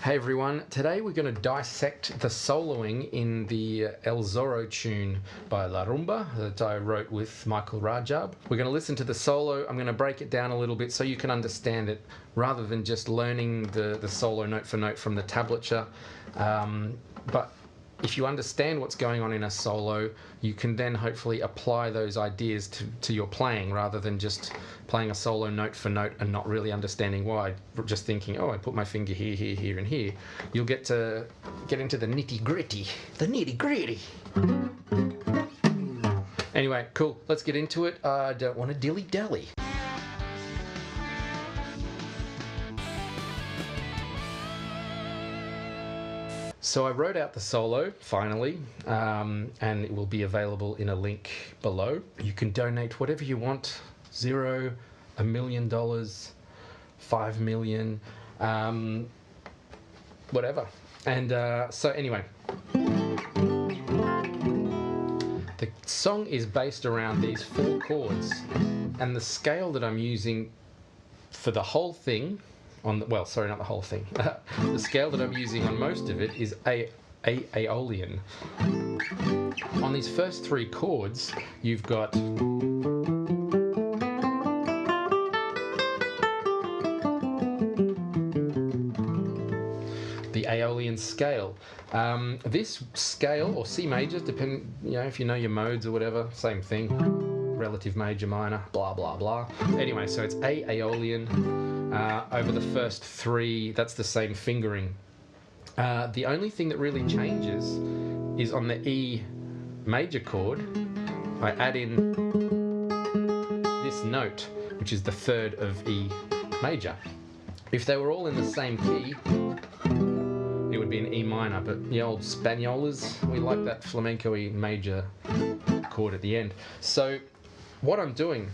Hey everyone, today we're going to dissect the soloing in the El Zorro tune by La Rumba that I wrote with Michael Rajab. We're going to listen to the solo. I'm going to break it down a little bit so you can understand it rather than just learning the solo note for note from the tablature. But if you understand what's going on in a solo, you can then hopefully apply those ideas to your playing rather than just playing a solo note for note and not really understanding why, just thinking, oh, I put my finger here, here, here, and here. You'll get into the nitty-gritty. The nitty-gritty. Anyway, cool. Let's get into it. I don't want to dilly-dally. So I wrote out the solo, finally, and it will be available in a link below. You can donate whatever you want, $0, $1 million, $5 million, whatever. And so anyway, the song is based around these 4 chords, and the scale that I'm using for the whole thing, well, sorry, not the whole thing. The scale that I'm using on most of it is Aeolian. On these first 3 chords, you've got the Aeolian scale. This scale, or C major, depending, if you know your modes or whatever, same thing. Relative major, minor, blah blah blah. Anyway, so it's Aeolian. Over the first 3, that's the same fingering. The only thing that really changes is on the E major chord, I add in this note, which is the 3rd of E major. If they were all in the same key, it would be an E minor, but the old Spaniolas, we like that flamenco-y major chord at the end. So what I'm doing,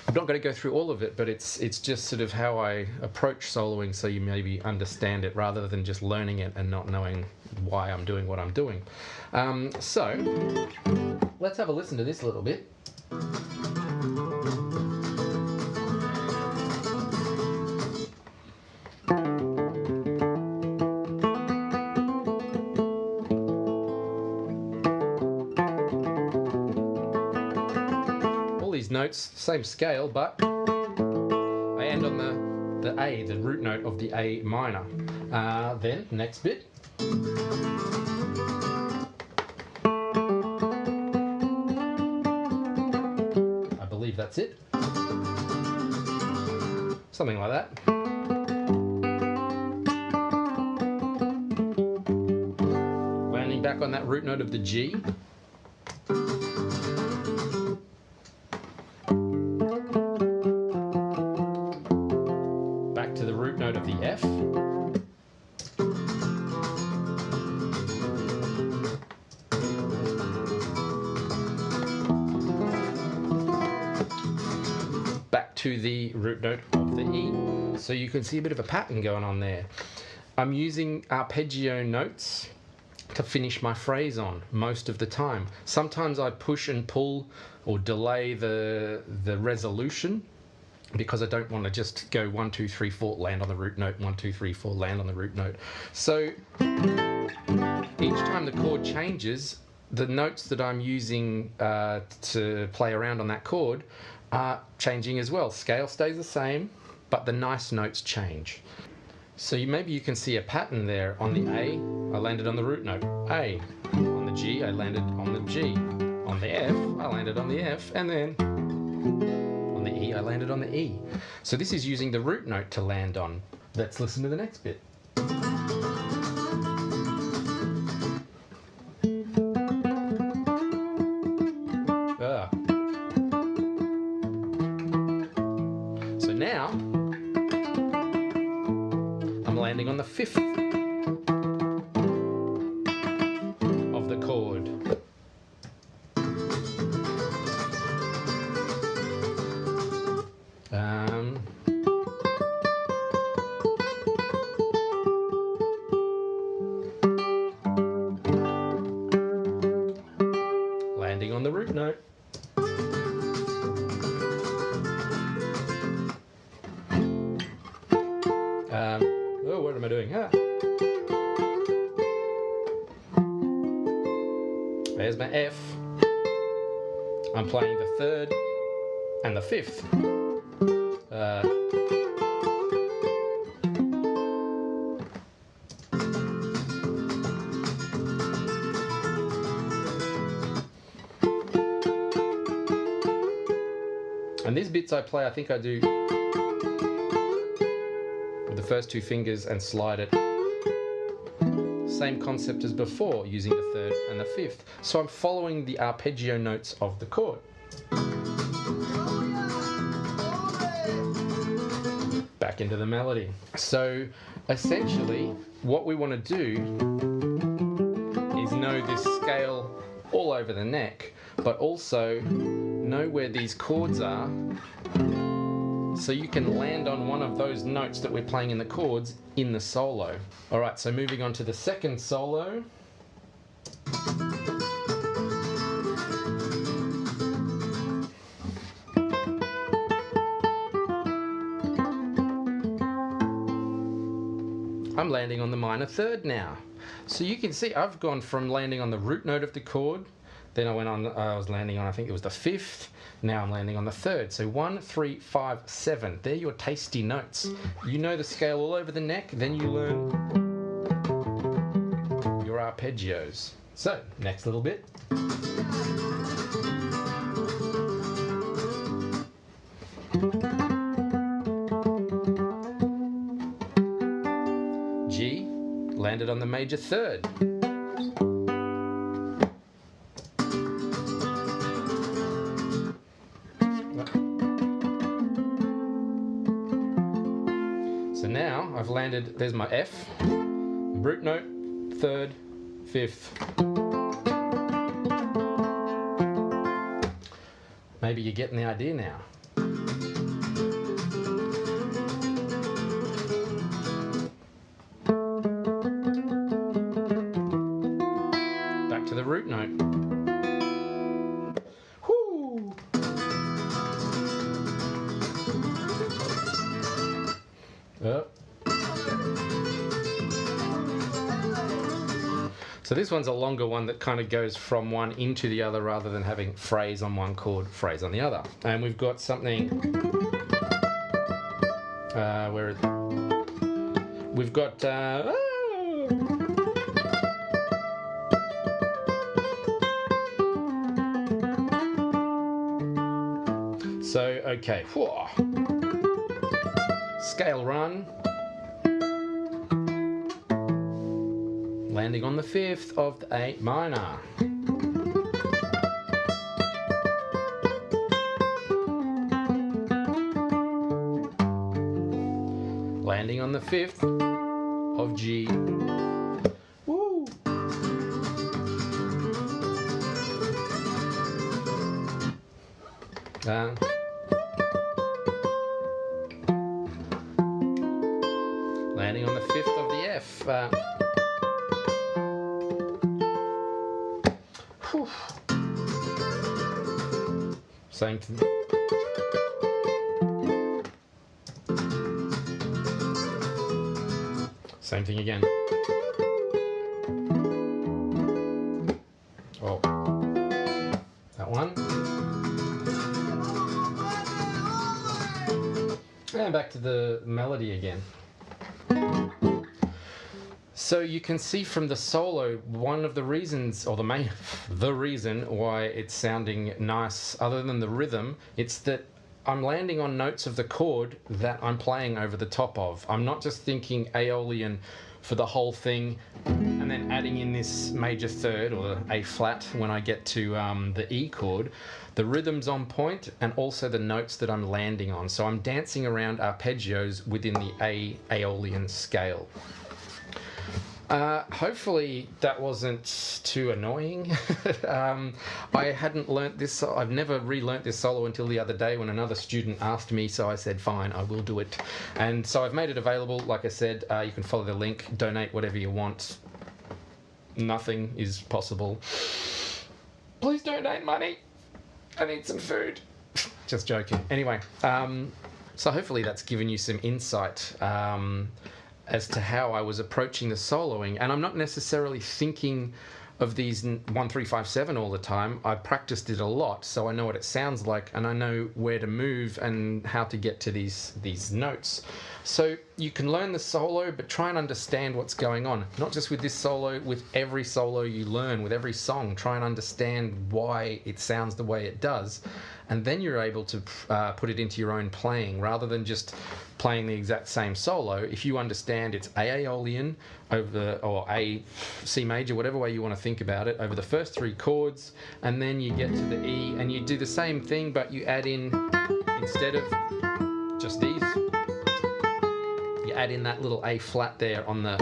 I'm not going to go through all of it, but it's just sort of how I approach soloing, so you maybe understand it rather than just learning it and not knowing why I'm doing what I'm doing. So let's have a listen to this a little bit. These notes, same scale, but I end on the A, the root note of the A minor. Then, next bit. I believe that's it. Something like that. Landing back on that root note of the G. To the root note of the F. Back to the root note of the E. So you can see a bit of a pattern going on there. I'm using arpeggio notes to finish my phrase on most of the time. Sometimes I push and pull or delay the resolution, because I don't want to just go 1, 2, 3, 4, land on the root note, 1, 2, 3, 4, land on the root note. So each time the chord changes, the notes that I'm using to play around on that chord are changing as well. Scale stays the same, but the nice notes change. So maybe you can see a pattern there. On the A, I landed on the root note, A. On the G, I landed on the G. On the F, I landed on the F, and then the E, I landed on the E. So this is using the root note to land on. Let's listen to the next bit. So now I'm landing on the 5th of the chord. Landing on the root note. Oh, what am I doing? there's my F. I'm playing the third and the fifth. And these bits I play, I think I do with the first two fingers and slide it. Same concept as before, using the third and the fifth. So I'm following the arpeggio notes of the chord. Back into the melody. So essentially, what we want to do is know this scale all over the neck, but also know where these chords are, so you can land on one of those notes that we're playing in the chords in the solo. Alright, so moving on to the second solo. I'm landing on the minor third now. So you can see I've gone from landing on the root note of the chord, then I was landing on, I think it was the fifth, now I'm landing on the third. So 1, 3, 5, 7. They're your tasty notes. You know the scale all over the neck, then you learn your arpeggios. So, next little bit. G, landed on the major third. So now I've landed, there's my F, root note, third, fifth. Maybe you're getting the idea now. Back to the root note. Whoo! Oh. So this one's a longer one that kind of goes from one into the other rather than having phrase on one chord, phrase on the other. And we've got something where we've got so okay, whoa. Scale run, landing on the fifth of the A minor. Landing on the fifth of G. Woo! Landing on the fifth of the F. Same thing. Same thing again. Oh, that one. And back to the melody again. So you can see from the solo, one of the reasons, or the reason why it's sounding nice, other than the rhythm, it's that I'm landing on notes of the chord that I'm playing over the top of. I'm not just thinking Aeolian for the whole thing and then adding in this major third or A flat when I get to the E chord. The rhythm's on point and also the notes that I'm landing on. So I'm dancing around arpeggios within the Aeolian scale. Hopefully that wasn't too annoying. I hadn't learnt this, I've never relearnt this solo until the other day when another student asked me, so I said fine, I will do it. And so I've made it available. Like I said, you can follow the link, donate whatever you want. Nothing is possible. Please donate money. I need some food. Just joking. Anyway, so hopefully that's given you some insight as to how I was approaching the soloing, and I'm not necessarily thinking of these 1-3-5-7 all the time. I've practiced it a lot, so I know what it sounds like, and I know where to move and how to get to these notes. So you can learn the solo, but try and understand what's going on. Not just with this solo, with every solo you learn, with every song. Try and understand why it sounds the way it does, and then you're able to put it into your own playing, rather than just playing the exact same solo. If you understand it's A Aeolian or A C major, whatever way you want to think about it, over the first 3 chords, and then you get to the E, and you do the same thing, but you add in, instead of just these, you add in that little A flat there on the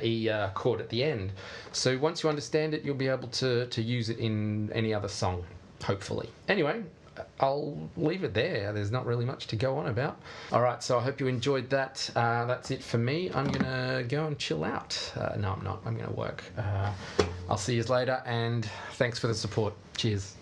E chord at the end. So once you understand it, you'll be able to use it in any other song, hopefully. Anyway, I'll leave it there. There's not really much to go on about. All right, so I hope you enjoyed that. That's it for me. I'm going to go and chill out. No, I'm not. I'm going to work. I'll see you later, and thanks for the support. Cheers.